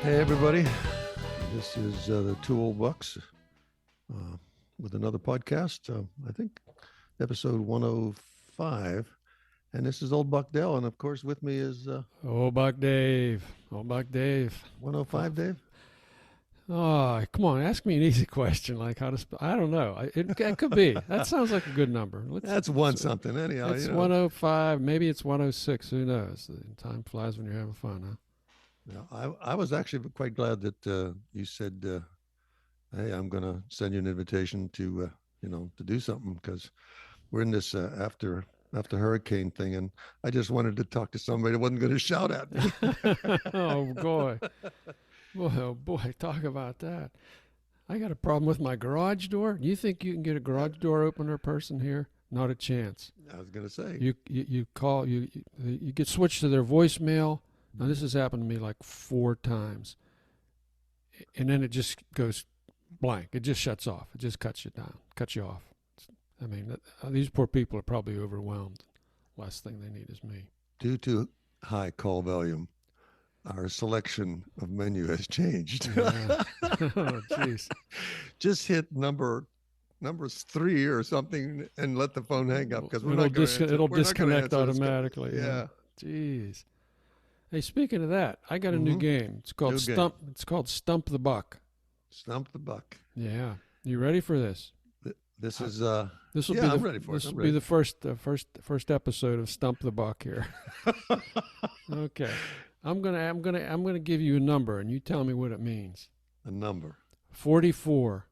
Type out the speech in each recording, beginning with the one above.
Hey everybody, this is the Two Old Bucks with another podcast. I think episode 105, and this is Old Buck Dell, and of course with me is Old Buck Dave. Old Buck Dave. 105 Dave. Oh, come on, ask me an easy question like how to I don't know. It could be. That sounds like a good number. That's one something anyhow. It's 105, maybe it's 106. Who knows? Time flies when you're having fun, huh? Yeah, I was actually quite glad that you said, "Hey, I'm going to send you an invitation to to do something," because we're in this after hurricane thing, and I just wanted to talk to somebody that wasn't going to shout at me. Oh boy, oh boy, talk about that. I got a problem with my garage door. Do you think you can get a garage door opener person here? Not a chance. I was going to say You call you get switched to their voicemail. Now, this has happened to me like 4 times, and then it just goes blank. It just shuts off. It just cuts you down, cuts you off. I mean, these poor people are probably overwhelmed. Last thing they need is me. Due to high call volume, our selection of menu has changed. Yeah. Oh, jeez. Just hit numbers 3 or something and let the phone hang up because it'll disconnect automatically. Yeah. Jeez. Hey, speaking of that, I got a new game. It's called Stump. It's called Stump the Buck. Stump the Buck. Yeah. You ready for this? This is This will I'm ready for it. This will be the first episode of Stump the Buck here. Okay. I'm gonna give you a number, and you tell me what it means. A number. 44.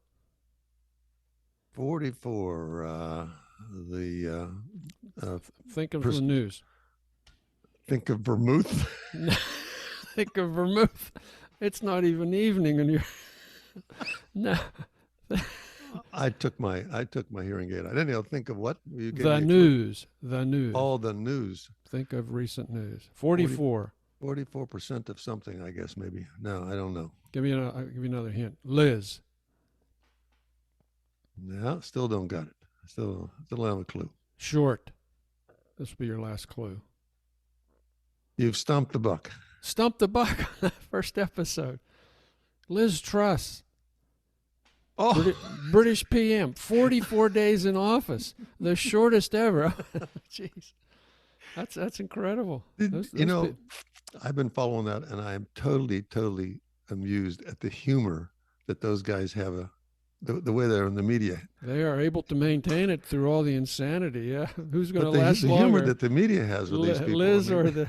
44. Think of the news. Think of vermouth. Think of vermouth. It's not even evening, and you're no. I took my hearing aid. I didn't even think of what you gave the me news. The news. All the news. Think of recent news. 44. 44% of something, I guess, maybe. No, I don't know. I'll give you another hint. Liz. No, still don't got it. Still don't have a clue. Short. This will be your last clue. You've stumped the buck. Stump the Buck. First episode. Liz Truss. Oh, British PM. 44 days in office. The shortest ever. Jeez. That's incredible. I've been following that, and I am totally amused at the humor that those guys have. The way they're in the media. They are able to maintain it through all the insanity. Yeah, who's going to last longer? The humor that the media has with these people. Liz or the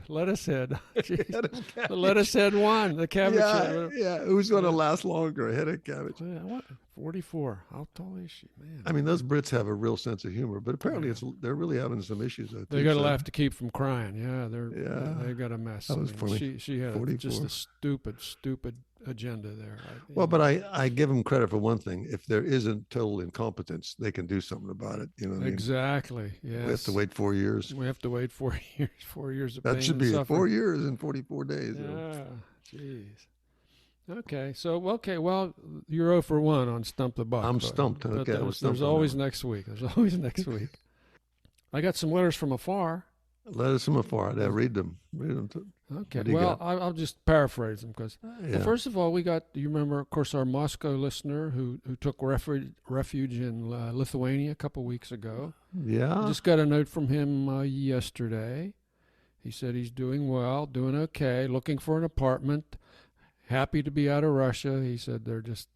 lettuce head. The lettuce head won. The cabbage head. Yeah. Who's going to last longer? A head of cabbage. Yeah, what? 44. How tall is she, man? I mean, those Brits have a real sense of humor, but apparently they're really having some issues. They got to laugh to keep from crying. Yeah, they got a mess. That was funny. She had 44. Just a stupid agenda there. Well, but I give them credit for one thing. If there isn't total incompetence, they can do something about it. You know what exactly. I mean? Yes. We have to wait 4 years. We have to wait 4 years. 4 years of pain. That should be and 4 years and 44 days. Yeah. Jeez. Okay. Well, you're 0 for 1 on Stump the Buck. I'm stumped. But Okay. there's always next week. I got some letters from Afar. Letters from Afar. Yeah, read them. Okay. Well, I'll just paraphrase them because, first of all, we got, you remember, of course, our Moscow listener who took refuge in Lithuania a couple weeks ago. Yeah. I just got a note from him yesterday. He said he's doing well, doing okay, looking for an apartment, happy to be out of Russia. He said they're just,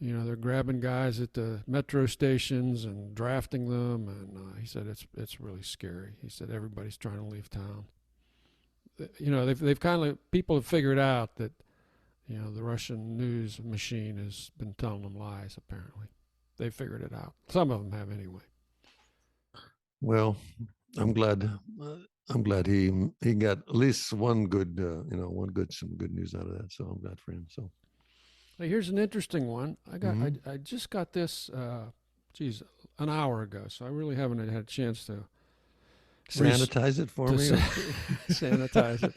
they're grabbing guys at the metro stations and drafting them. And he said it's really scary. He said everybody's trying to leave town. They've kind of, people have figured out that, the Russian news machine has been telling them lies, apparently. They figured it out. Some of them have anyway. Well, I'm glad he got at least one good, some good news out of that. So I'm glad for him. So hey, here's an interesting one. I just got this, an hour ago. So I really haven't had a chance to sanitize it for me. Sanitize it.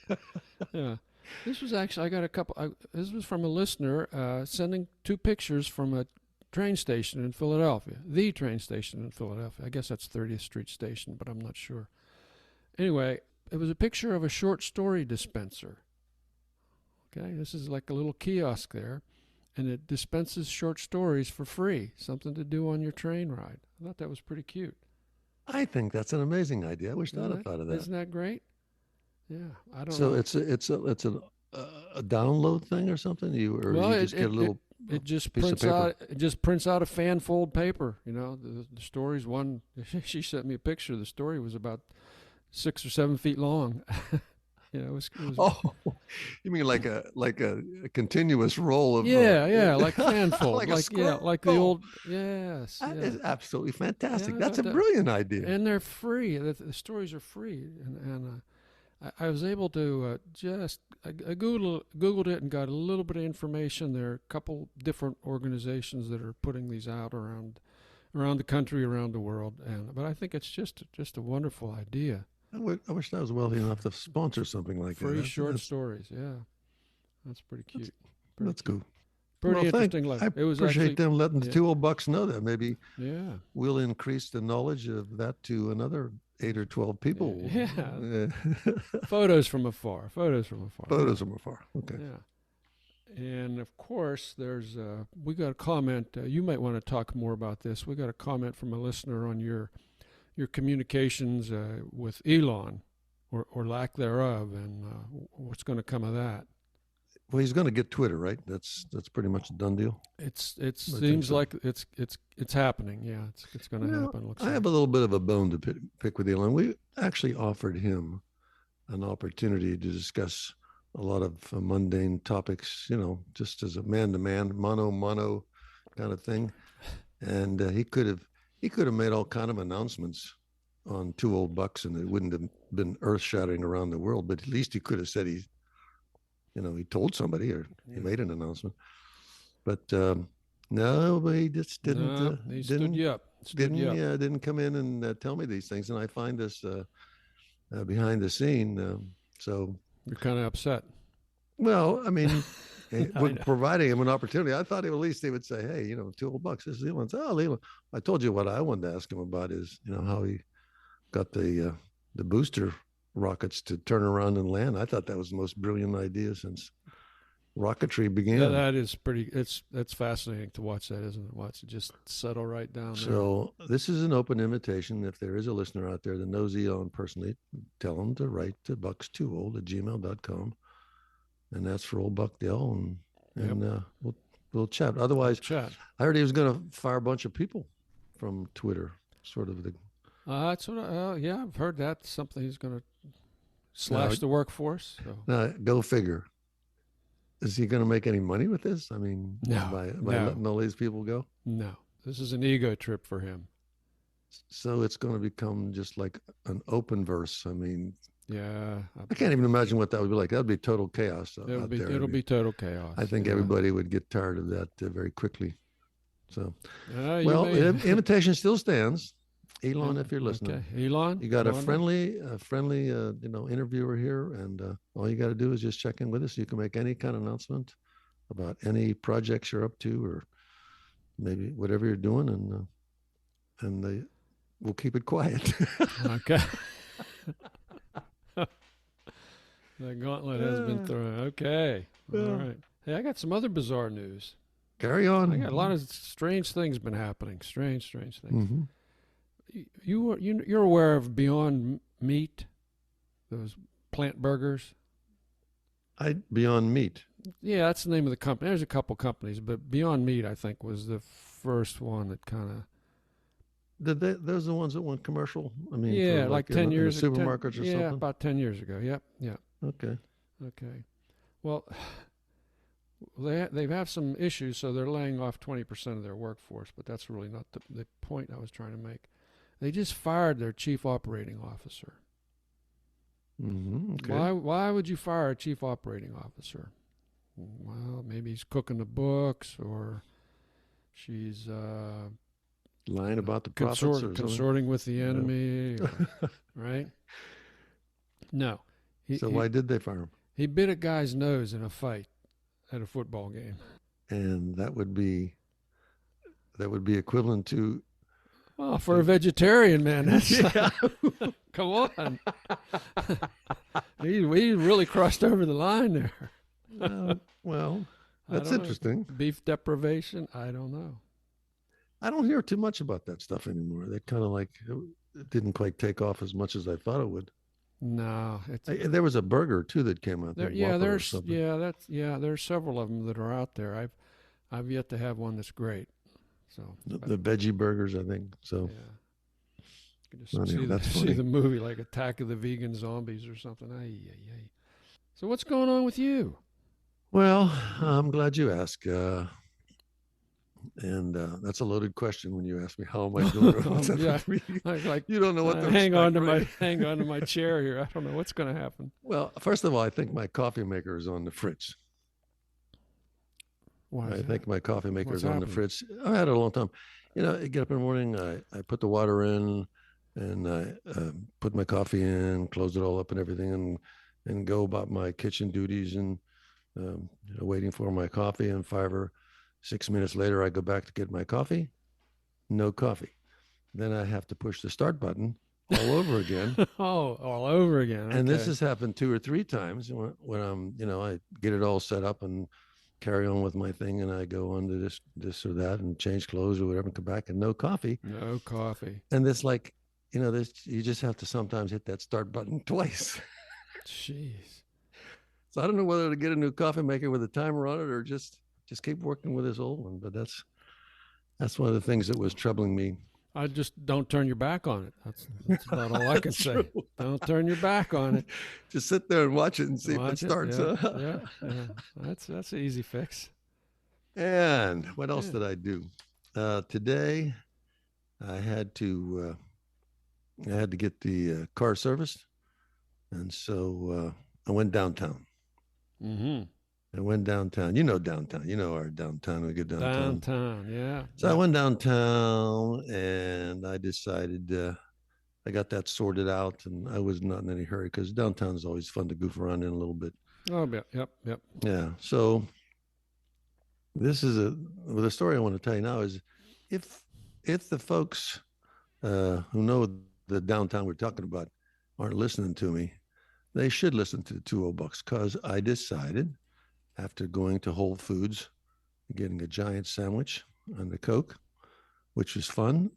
Yeah. This was actually, I got a couple. This was from a listener sending 2 pictures from a train station in Philadelphia. The train station in Philadelphia. I guess that's 30th Street Station, but I'm not sure. Anyway, it was a picture of a short story dispenser. Okay, this is like a little kiosk there, and it dispenses short stories for free, something to do on your train ride. I thought that was pretty cute. I think that's an amazing idea. I wish I'd have thought of that. Isn't that great? Yeah, I don't So know. it's a download thing or something. Well, You just get a little it just piece of prints paper. out a fan fold paper. The story's one. She sent me a picture. The story was about 6 or 7 feet long. It was. Oh, you mean like a continuous roll of Yeah, like fan fold, like a scroll? like the old. Yes, That yeah. is absolutely fantastic. Yeah, I That's a thought that, brilliant idea. and they're free. The stories are free, and I was able to I Googled it and got a little bit of information. There are a couple different organizations that are putting these out around the country, around the world, but I think it's just a wonderful idea. I wish I was wealthy enough to sponsor something like Free that. short stories, yeah, that's pretty cute. That's cool. Pretty interesting. I It was appreciate actually, them letting the yeah. 2 old bucks know that. Maybe Yeah, we'll increase the knowledge of that to another 8 or 12 people. yeah. Photos from afar. Photos from afar. Photos from afar. Okay. Yeah. And of course, we got a comment. You might want to talk more about this. We got a comment from a listener on your communications with Elon, or lack thereof, and what's going to come of that. Well, he's going to get Twitter, right? That's pretty much a done deal. It seems like it's happening. Yeah, it's going to happen. I have a little bit of a bone to pick with Elon. We actually offered him an opportunity to discuss a lot of mundane topics, just as a man-to-man, mano kind of thing, and he could have made all kind of announcements on 2 old bucks, and it wouldn't have been earth-shattering around the world. But at least he could have said he told somebody, or he made an announcement. But no, but he just didn't. No, he stood you up. Didn't come in and tell me these things, and I find this behind the scene. So you're kind of upset. Well, I mean, providing him an opportunity, I thought at least they would say, "Hey, 2 old bucks." This is Elon. Oh, Elon. I told you what I wanted to ask him about is, how he got the booster rockets to turn around and land. I thought that was the most brilliant idea since rocketry began. Yeah, that is pretty. That's fascinating to watch that, isn't it? Watch it just settle right down there. So this is an open invitation. If there is a listener out there that knows Elon personally, tell him to write to BUCKSTWOOLD@gmail.com, and that's for old Buck Dell, and we'll chat. Otherwise, I heard he was going to fire a bunch of people from Twitter. Sort of the. That's what. I've heard that something he's going to slash the workforce. So. Now, go figure. Is he going to make any money with this? I mean, by letting all these people go? No, this is an ego trip for him. So it's going to become just like an open verse. I mean, yeah, I can't even imagine what that would be like. That would be total chaos. It'll be total chaos. I think everybody would get tired of that very quickly. So, invitation still stands. Elon, if you're listening, Elon, you got a friendly, interviewer here, and all you got to do is just check in with us. You can make any kind of announcement about any projects you're up to, or maybe whatever you're doing, and we'll keep it quiet. Okay. The gauntlet has been thrown. Okay. All right. Hey, I got some other bizarre news. Carry on. I got a lot of strange things been happening. Strange things. Mm-hmm. You're aware of Beyond Meat, those plant burgers? Beyond Meat. Yeah, that's the name of the company. There's a couple companies, but Beyond Meat, I think, was the first one that kind of. Those are the ones that went commercial? I mean, yeah, like 10 years ago. Supermarkets or something? Yeah, about 10 years ago. Yep. Okay. Well, they have some issues, so they're laying off 20% of their workforce, but that's really not the point I was trying to make. They just fired their chief operating officer. Mm-hmm. Okay. Why would you fire a chief operating officer? Well, maybe he's cooking the books, or she's lying about the profits, consorting with the enemy, right? No. Why did they fire him? He bit a guy's nose in a fight at a football game, and that would be equivalent to. Oh, for a vegetarian, man, that's come on. He really crossed over the line there. Well, I that's don't know. interesting. Beef deprivation? I don't know. I don't hear too much about that stuff anymore. They kind of like it didn't quite take off as much as I thought it would. No, it's There was a burger too that came out, I there. think Yeah, Whopper or something. there's several of them that are out there. I've yet to have one that's great. So The veggie burgers, I think. So yeah, you can just anyhow, that's see funny. the movie like Attack of the Vegan Zombies or something. Ay, ay, ay. So what's going on with you? Well, I'm glad you asked. And that's a loaded question when you ask me how am I doing or what's up Yeah, with me. like You don't know what to expect, right? hang on to my chair here. I don't know what's going to happen. Well, first of all, I think my coffee maker is on the fritz. Why is I that? think my coffee maker What's is on the happening? fritz. I had it a long time. I get up in the morning, I put the water in, and I put my coffee in, close it all up and everything, and go about my kitchen duties and waiting for my coffee. And 5 or 6 minutes later, I go back to get my coffee. No coffee. Then I have to push the start button all over again. Oh, all over again. And this Okay. has happened 2 or 3 times when I'm, I get it all set up and carry on with my thing, and I go on to this or that, and change clothes or whatever, and come back and no coffee. No coffee. And this like, this you just have to sometimes hit that start button twice. Jeez. So I don't know whether to get a new coffee maker with a timer on it or just keep working with this old one. But that's one of the things that was troubling me. I just don't turn your back on it. That's about all I can That's say. true. Don't turn your back on it. Just sit there and watch it and see if it Watch it. starts. Yeah, yeah, yeah. That's an easy fix. And what else Yeah. did I do? Today I had to get the car serviced, and so I went downtown. Mm-hmm. I went downtown. You know downtown. You know our downtown. We get downtown. Downtown. Yeah. So I Yeah. went downtown, and I decided I got that sorted out, and I was not in any hurry because downtown is always fun to goof around in a little bit. Oh, yeah. Yep. Yep. Yeah. So this is the story I want to tell you now is if the folks who know the downtown we're talking about aren't listening to me, they should listen to the 2 bucks because I decided after going to Whole Foods, getting a giant sandwich and a Coke, which was fun,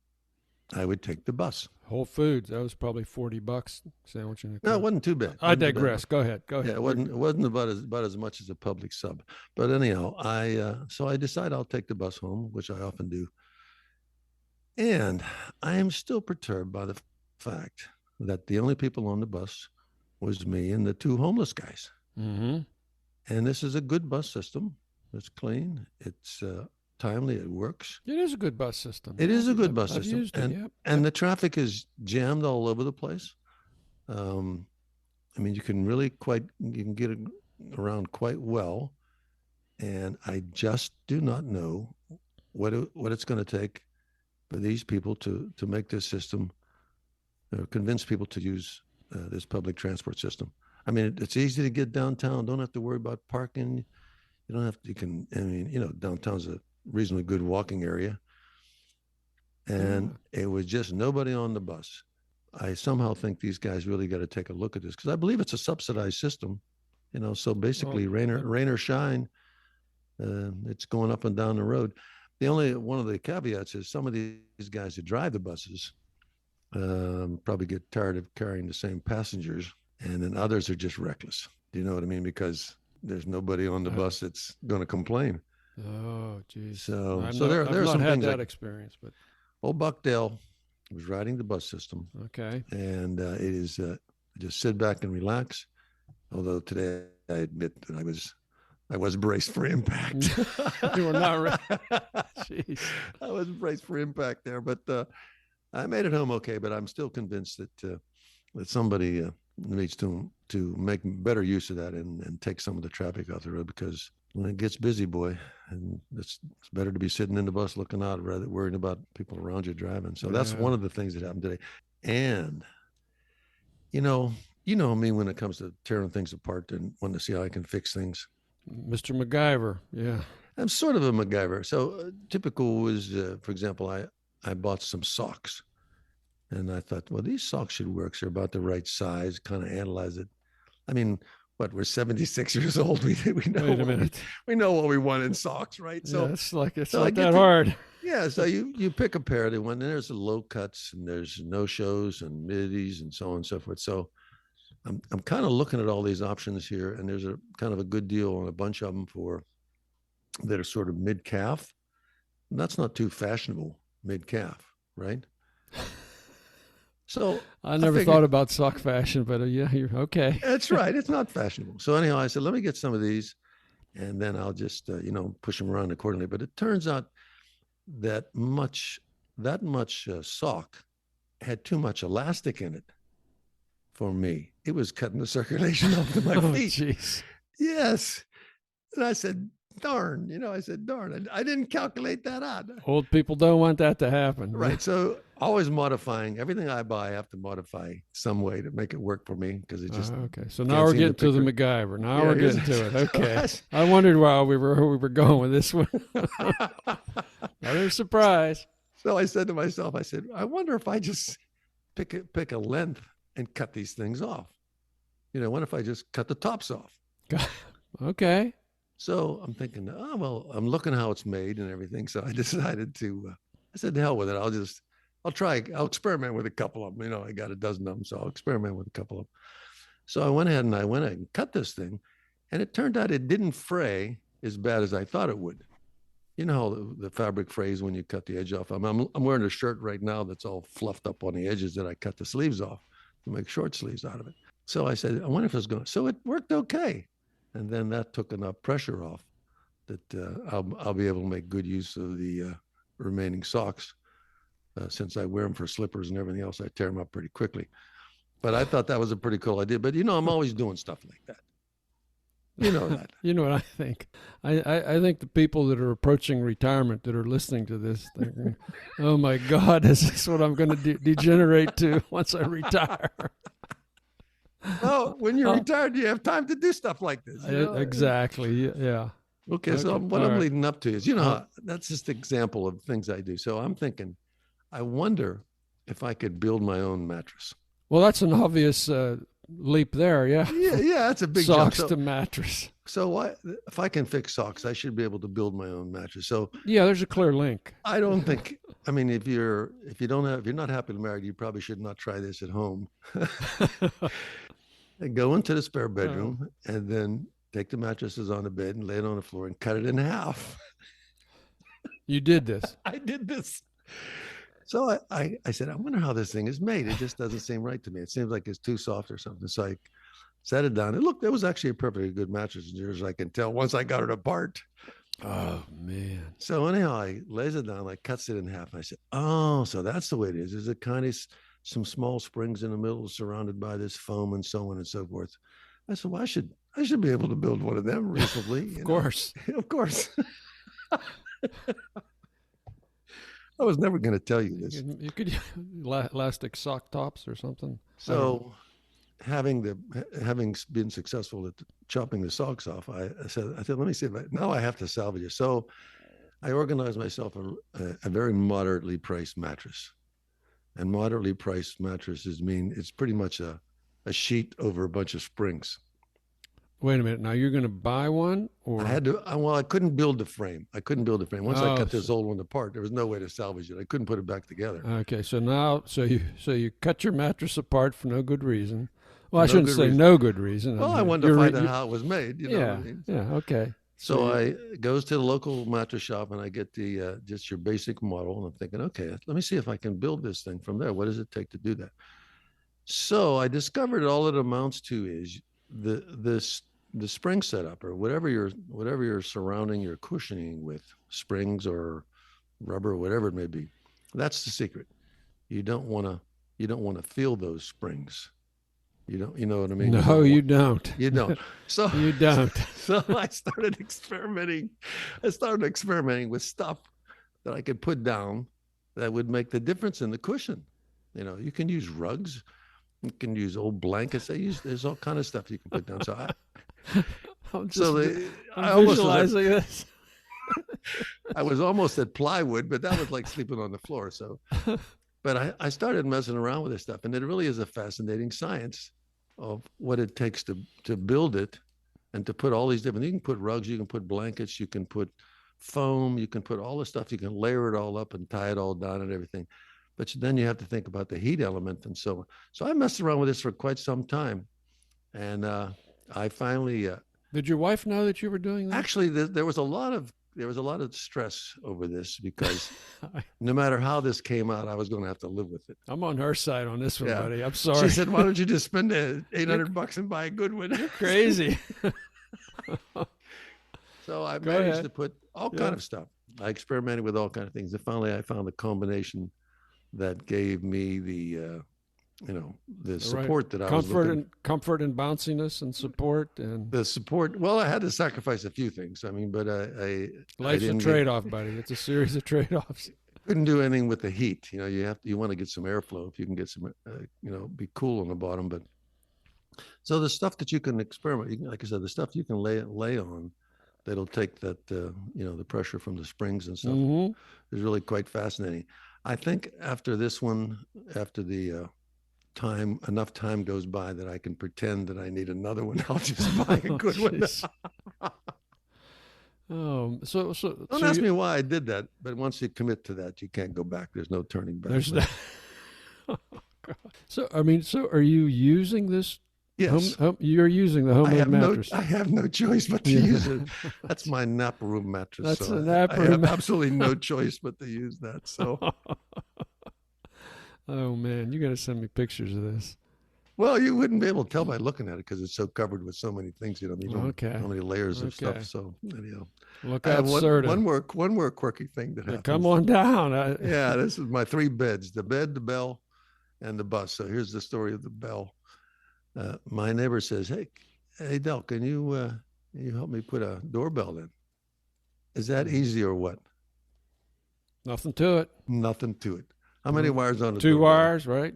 I would take the bus. Whole Foods. That was probably $40 sandwich and a No, it Coke. wasn't too bad. It I wasn't too bad. digress. Go ahead. Go Yeah, ahead. it wasn't about as much as a public sub. But anyhow, I decide I'll take the bus home, which I often do. And I am still perturbed by the fact that the only people on the bus was me and the 2 homeless guys. Mm-hmm. And this is a good bus system. It's clean. It's timely. It works. It is a good bus system. It is a good bus I've system, used it. Yep. and the traffic is jammed all over the place. Um, I mean, you can get around quite well, and I just do not know what it's going to take for these people to make this system, convince people to use this public transport system. I mean, it's easy to get downtown. Don't have to worry about parking. You don't have to. You can. I mean, downtown's a reasonably good walking area, and Yeah. it was just nobody on the bus. I somehow think these guys really got to take a look at this because I believe it's a subsidized system. So Well, basically, rain or shine, it's going up and down the road. The only one of the caveats is some of these guys who drive the buses probably get tired of carrying the same passengers, and then others are just reckless. Do you know what I mean? Because there's nobody on the I, bus that's going to complain. oh, geez. So I've there are not some had things that like experience, but old Buckdale was riding the bus system, okay. and it is just sit back and relax. Although today I admit that I was braced for impact. You were not ready. Jeez. I was braced for impact there, but I made it home okay. But I'm still convinced that somebody needs to make better use of that and take some of the traffic off the road because when it gets busy, boy, and it's better to be sitting in the bus looking out rather than worrying about people around you driving. So that's Yeah. one of the things that happened today. And you know, you know me when it comes to tearing things apart and wanting to see how I can fix things. Mr. MacGyver. Yeah. I'm sort of a MacGyver. So typical was, for example, I bought some socks, and I thought, well, these socks should work. So they're about the right size. Kind of analyze it. I mean, but we're 76 years old. We know Wait a what minute. we know what we want in socks, right? Yeah, So it's so I not get that to, hard. yeah. So you pick a pair of one. And there's the low cuts and there's no shows and middies and so on and so forth. So I'm kind of looking at all these options here, and there's a kind of a good deal on a bunch of them for that are sort of mid calf. That's not too fashionable, mid calf, right? So I I never thought figured about sock fashion, but yeah, you're okay. that's right. It's not fashionable. So anyhow, I said, let me get some of these, and then I'll just push them around accordingly. But it turns out that much sock had too much elastic in it for me. It was cutting the circulation off to my Oh, feet. jeez. Yes. And I said, darn, I said, darn, I didn't calculate that out. Old people don't want that to happen. Right. So always modifying everything I buy, I have to modify some way to make it work for me because it just Okay. So now we're getting to the MacGyver. Now we're getting to it. Okay. I wondered why we were going with this one. Another surprise. So I said to myself, I wonder if I just pick a length and cut these things off. What if I just cut the tops off? Okay. So I'm thinking, oh, well, I'm looking how it's made and everything. So I decided I said, the hell with it. I'll experiment with a couple of them. I got a dozen of them, so I'll experiment with a couple of them. So I went ahead and cut this thing, and it turned out it didn't fray as bad as I thought it would. You know how the fabric frays when you cut the edge off. I'm wearing a shirt right now that's all fluffed up on the edges that I cut the sleeves off to make short sleeves out of it. So I said, I wonder if it's going to. So it worked okay. And then that took enough pressure off that I'll be able to make good use of the remaining socks. Since I wear them for slippers and everything else, I tear them up pretty quickly. But I thought that was a pretty cool idea. But I'm always doing stuff like that. You know that. You know what I think? I think the people that are approaching retirement that are listening to this thinking, oh my God, is this what I'm going to degenerate to once I retire? Well, when you're retired, you have time to do stuff like this. Exactly. Yeah. Okay. So what I'm leading up to is, that's just an example of things I do. So I'm thinking, I wonder if I could build my own mattress. Well, that's an obvious leap there. Yeah. Yeah. That's a big socks jump. to mattress. So if I can fix socks, I should be able to build my own mattress. So yeah, there's a clear link. I don't think. I mean, if you're not happily married, you probably should not try this at home. And go into the spare bedroom and then take the mattresses on the bed and lay it on the floor and cut it in half. You did this. I did this. So I said, I wonder how this thing is made. It just doesn't seem right to me. It seems like it's too soft or something. So I set it down. It was actually a perfectly good mattress, as near as I can tell, once I got it apart. Oh, man. So anyhow, I lays it down, like cuts it in half. And I said, oh, so that's the way it is. There's a kind of some small springs in the middle surrounded by this foam and so on and so forth. I said, well, I should be able to build one of them reasonably. Of course. Of course. I was never going to tell you this. You could elastic sock tops or something. So having been successful at chopping the socks off, I said, let me see now I have to salvage it. So I organized myself a very moderately priced mattress. And moderately priced mattresses mean it's pretty much a sheet over a bunch of springs. Wait a minute. Now you're going to buy one, or I couldn't build the frame. Once I cut this old one apart, there was no way to salvage it. I couldn't put it back together. Okay. So now, so you cut your mattress apart for no good reason. Well, I shouldn't say no good reason. Well, I wanted to find out how it was made. You know what I mean? Yeah. Okay. So I goes to the local mattress shop and I get the just your basic model. And I'm thinking, okay, let me see if I can build this thing from there. What does it take to do that? So I discovered all it amounts to is the spring setup, or whatever you're surrounding your cushioning with, springs or rubber, whatever it may be. That's the secret. You don't want to feel those springs. You know what I mean? No, you don't. You don't. So you don't. So I started experimenting with stuff that I could put down that would make the difference in the cushion. You can use rugs, you can use old blankets. There's all kind of stuff you can put down. So I'm visualizing this. I was almost at plywood, but that was like sleeping on the floor. So, but I started messing around with this stuff, and it really is a fascinating science. of what it takes to build it and to put all these different. You can put rugs, you can put blankets, you can put foam, you can put all the stuff. You can layer it all up and tie it all down and everything. But then you have to think about the heat element and so on. So I messed around with this for quite some time, and I finally. Did your wife know that you were doing that? Actually, there was a lot of stress over this because no matter how this came out, I was going to have to live with it. I'm on her side on this one, buddy. I'm sorry. She said, "Why don't you just spend $800 and buy a good one?" You're crazy. So I managed to put all kind of stuff. I experimented with all kind of things, and finally, I found the combination that gave me the the support that I was looking. Comfort and bounciness and support and the support. Well, I had to sacrifice a few things. I mean, but life's a trade-off, buddy. It's a series of trade-offs. Couldn't do anything with the heat. You want to get some airflow if you can get some, be cool on the bottom. But so the stuff that you can experiment, like I said, the stuff you can lay on, that'll take that, the pressure from the springs and stuff is really quite fascinating. I think after this one, after the enough time goes by that I can pretend that I need another one, I'll just buy a good one. Don't ask me why I did that, but once you commit to that, you can't go back. There's no turning back. There's that. Oh, God. So are you using this? Yes. You're using the homemade mattress. I have no choice but to use it. That's my nap room mattress. That's so a nap room. I have absolutely no choice but to use that. So. Oh man, you got to send me pictures of this. Well, you wouldn't be able to tell by looking at it because it's so covered with so many things. How many layers of stuff. So anyhow, look out, one more quirky thing that happens. Come on down. Yeah, this is my 3 beds: the bed, the bell, and the bus. So here's the story of the bell. My neighbor says, "Hey, Del, can you help me put a doorbell in?" Is that easy or what? Nothing to it. Nothing to it. How many wires on the 2 wires, right?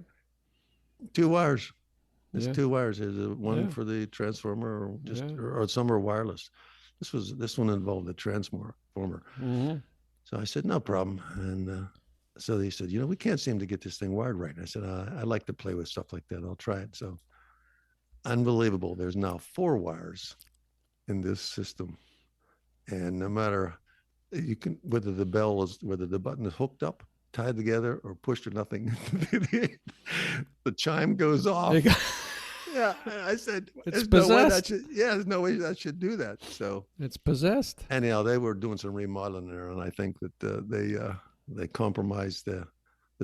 2 wires. There's 2 wires. There's one for the transformer, or some are wireless. This one involved the transformer. So I said, no problem. And so they said, we can't seem to get this thing wired right. And I said, I like to play with stuff like that. I'll try it. So unbelievable. There's now 4 wires in this system, and no matter whether the button is hooked up, tied together, or pushed or nothing, the chime goes off. Yeah, I said, it's possessed. There's no way that should do that. So it's possessed. Anyhow, they were doing some remodeling there, and I think that they compromised the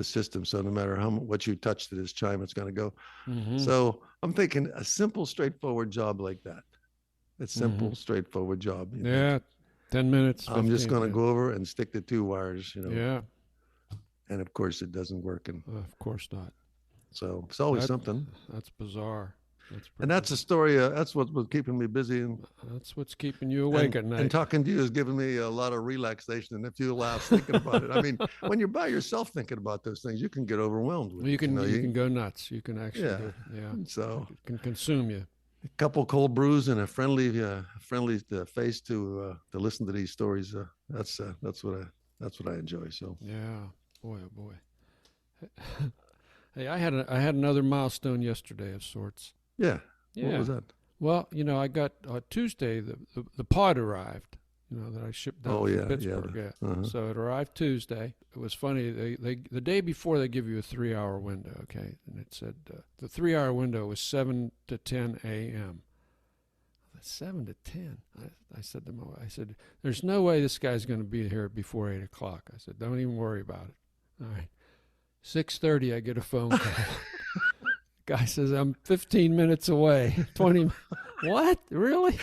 system. So no matter what you touch to this chime, it's going to go. So I'm thinking a simple, straightforward job like that. A simple, straightforward job. 10 minutes. I'm just going to go over and stick the 2 wires. Yeah. And of course, it doesn't work. And of course not. So it's always something. That's bizarre. That's a story. That's what's keeping me busy. And that's what's keeping you awake at night. And talking to you has given me a lot of relaxation and a few laughs thinking about it. I mean, when you're by yourself thinking about those things, you can get overwhelmed with you can go nuts. You can actually, So it can consume you. A couple cold brews and a friendly face to listen to these stories. That's what I enjoy. So boy, oh boy. Hey, I had another milestone yesterday of sorts. Yeah. What was that? Well, I got Tuesday the pod arrived. That I shipped down from Pittsburgh. So it arrived Tuesday. It was funny. They the day before they give you a 3-hour window. Okay, and it said the 3-hour window was 7 to 10 a.m. 7 to 10. I said to my wife, I said, "There's no way this guy's going to be here before 8 o'clock." I said, "Don't even worry about it." All right. 6:30, I get a phone call. Guy says, "I'm 15 minutes away." 20. What? Really?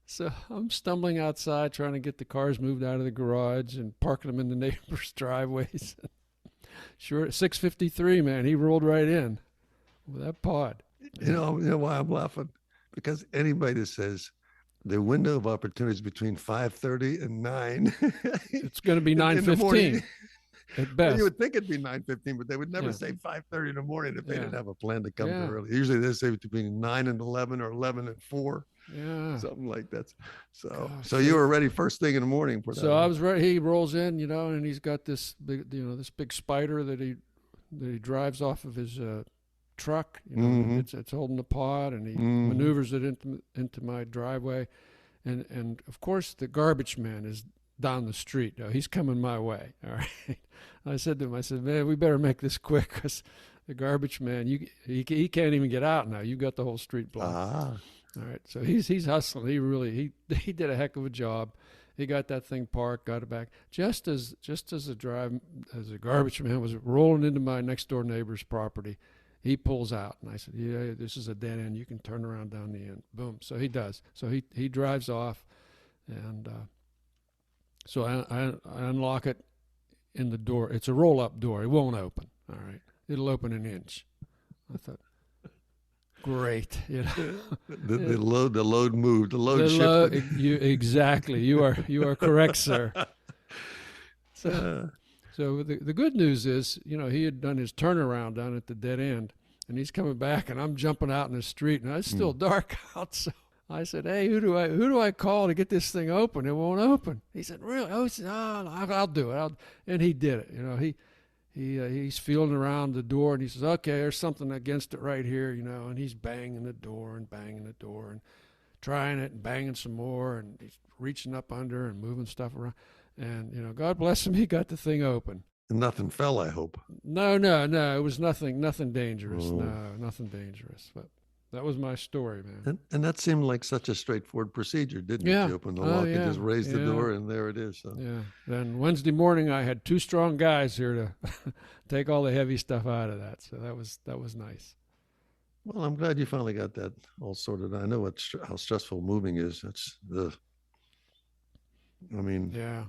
So I'm stumbling outside trying to get the cars moved out of the garage and parking them in the neighbors' driveways. Sure, 6:53, man. He rolled right in with that pod. You know why I'm laughing? Because anybody that says the window of opportunity is between 5:30 and 9. It's going to be 9:15 at best. Well, you would think it'd be 9:15, but they would never say 5:30 in the morning if they didn't have a plan to come too early. Usually they say between 9 and 11 or 11 and 4. Yeah. Something like that. So you were ready first thing in the morning for that. So I was ready. He rolls in, and he's got this big, this big spider that he drives off of his truck. Mm-hmm. It's holding the pod, and he Mm-hmm. maneuvers it into my driveway, and of course the garbage man is down the street. Now, he's coming my way. All right. I said to him, I said, man, we better make this quick because the garbage man, he can't even get out now. You've got the whole street blocked. Ah. All right. So he's hustling. He did a heck of a job. He got that thing parked, got it back. Just as the garbage man was rolling into my next door neighbor's property, he pulls out, and I said, "Yeah, this is a dead end. You can turn around down the end." Boom. So he does. So he drives off, and so I unlock it in the door. It's a roll-up door. It won't open. All right. It'll open an inch. I thought, great. The load moved. The load shifted. Exactly. You are correct, sir. So the good news is, he had done his turnaround down at the dead end, and he's coming back, and I'm jumping out in the street, and it's still dark out. So I said, "Hey, who do I call to get this thing open? It won't open." He said, "Really?" Oh, he said, I'll do it. And he did it. He's feeling around the door, and he says, "Okay, there's something against it right here," and he's banging the door and trying it and banging some more, and he's reaching up under and moving stuff around. And, God bless him, he got the thing open. And nothing fell, I hope. No, it was nothing dangerous. Oh. No, nothing dangerous. But that was my story, man. And that seemed like such a straightforward procedure, didn't it? Yeah. You open the lock yeah. and just raise the Yeah. door, and there it is. So. Yeah. Then Wednesday morning, I had 2 strong guys here to take all the heavy stuff out of that. So that was nice. Well, I'm glad you finally got that all sorted. I know how stressful moving is. Yeah.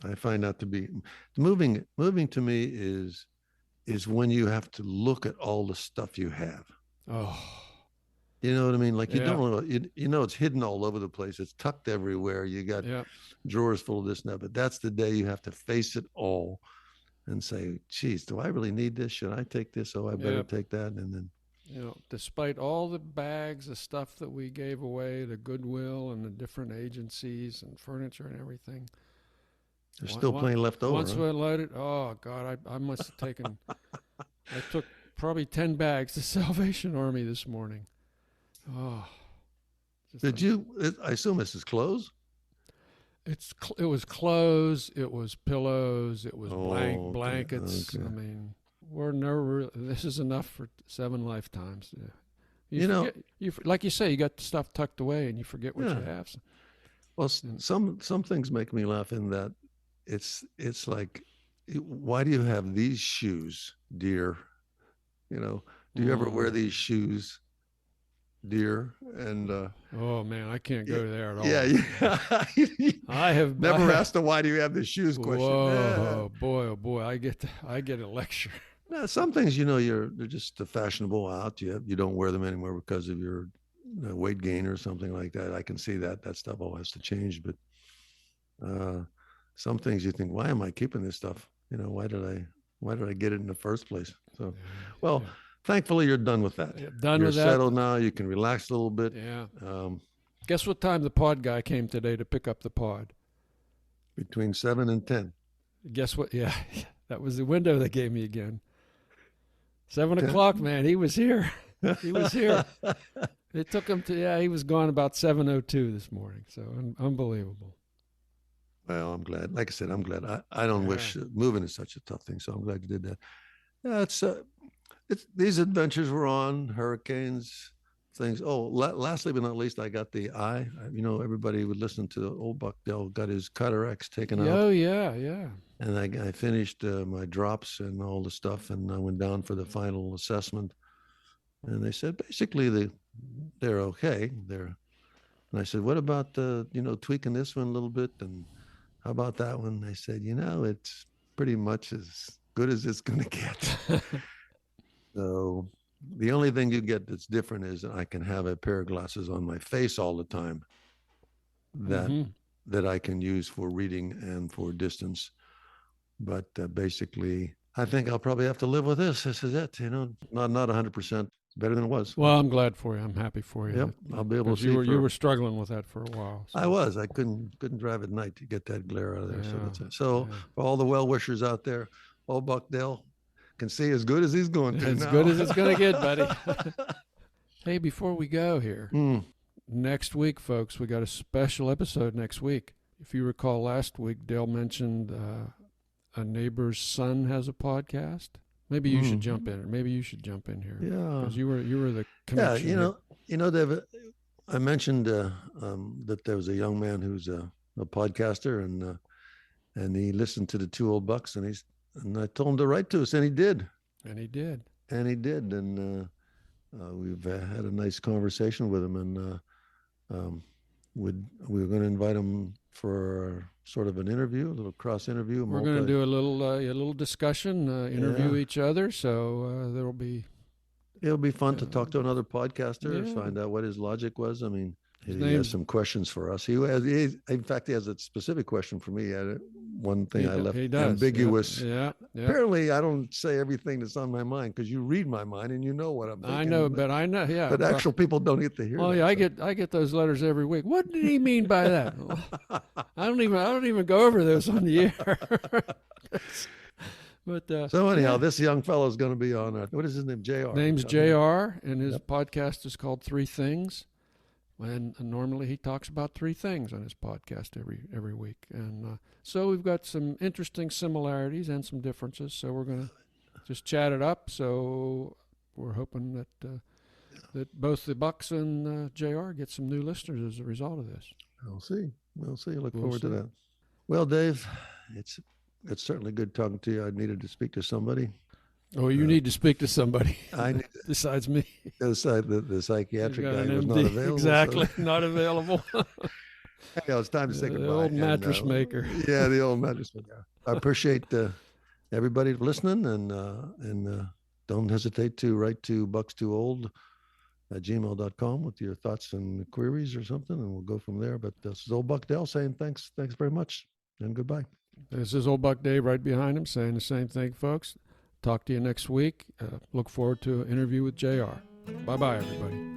I find that to be moving to me is when you have to look at all the stuff you have. Oh. You know what I mean? Like you Yeah. don't know, it's hidden all over the place. It's tucked everywhere. You got drawers full of this and that, but that's the day you have to face it all and say, geez, do I really need this? Should I take this? Oh, I better take that. And then, despite all the bags of stuff that we gave away to Goodwill and the different agencies and furniture and everything, there's still plenty left over. Once we loaded, oh God, I must have taken. I took probably 10 bags to Salvation Army this morning. Oh, I assume this is clothes. It was clothes. It was pillows. It was blankets. Okay. I mean, we're never. This is enough for 7 lifetimes. Yeah. Like you say, you got the stuff tucked away, and you forget what you have. Well, some things make me laugh in that it's like, why do you have these shoes, dear? Do you ever wear these shoes, dear? And oh man, I can't go there at all. Yeah. I have never asked the why do you have the shoes question. Whoa, boy, oh boy, I get a lecture. Now, some things they're just fashionable out. You don't wear them anymore because of your weight gain or something like that. I can see that stuff all has to change, but some things you think, why am I keeping this stuff? Why did I get it in the first place? So, thankfully you're done with that. You're settled now. You can relax a little bit. Yeah. Guess what time the pod guy came today to pick up the pod? Between 7 and 10. Guess what? Yeah, that was the window they gave me again. 7 o'clock, man. He was here. He was here. It took him he was gone about 7:02 this morning. So unbelievable. Well, I'm glad. Like I said, I'm glad. I don't wish moving is such a tough thing. So I'm glad you did that. Yeah, it's these adventures we're on, hurricanes, things. Oh, lastly but not least, I got the eye. Everybody would listen to old Buck Dell got his cataracts taken out. Oh yeah. And I finished my drops and all the stuff, and I went down for the final assessment. And they said basically they're okay. And I said, what about tweaking this one a little bit, and how about that one? They said, it's pretty much as good as it's going to get. So the only thing you get that's different is I can have a pair of glasses on my face all the time that I can use for reading and for distance. But basically, I think I'll probably have to live with this. This is it. Not 100%. Better than it was. Well, I'm glad for you. I'm happy for you. Yep, I'll be able to see. You were struggling with that for a while. So. I was. I couldn't drive at night to get that glare out of there. So for all the well wishers out there, old Buck Dell, can see as good as he's going to As now. good as it's going to get, buddy. Hey, before we go here, next week, folks, we got a special episode next week. If you recall last week, Dale mentioned a neighbor's son has a podcast. Maybe you should jump in. Maybe you should jump in here. Yeah. Because you were the connection. Yeah, David, I mentioned that there was a young man who's a podcaster, and he listened to the Two Old Bucks, and I told him to write to us, and he did. And he did. And we've had a nice conversation with him, and we were going to invite him for sort of an interview, a little cross interview. We're going to do a little discussion, interview each other. So it'll be fun to talk to another podcaster, find out what his logic was. I mean, he has some questions for us. In fact, he has a specific question for me. One thing I left ambiguous. Yeah. Apparently, I don't say everything that's on my mind because you read my mind and you know what I'm thinking. I know. Yeah. But actual people don't get to hear. Oh, yeah, I get those letters every week. What did he mean by that? I don't even go over those on the air. But so anyhow, this young fellow is going to be on. What is his name? JR. Name's JR, and his podcast is called Three Things. And normally he talks about three things on his podcast every week. And so we've got some interesting similarities and some differences. So we're going to just chat it up. So we're hoping that both the Bucks and JR get some new listeners as a result of this. We'll see. Look forward to that. Well, Dave, it's certainly good talking to you. I needed to speak to somebody. Oh, you need to speak to somebody besides me. The psychiatric guy was not available. Exactly, so. Not available. It's time to say goodbye. The old mattress maker. Yeah, the old mattress maker. I appreciate everybody listening, and don't hesitate to write to BUCKSTWOOLD@gmail.com with your thoughts and queries or something, and we'll go from there. But this is old Buck Dale saying thanks very much, and goodbye. This is old Buck Dave right behind him saying the same thing, folks. Talk to you next week. Look forward to an interview with JR. Bye-bye, everybody.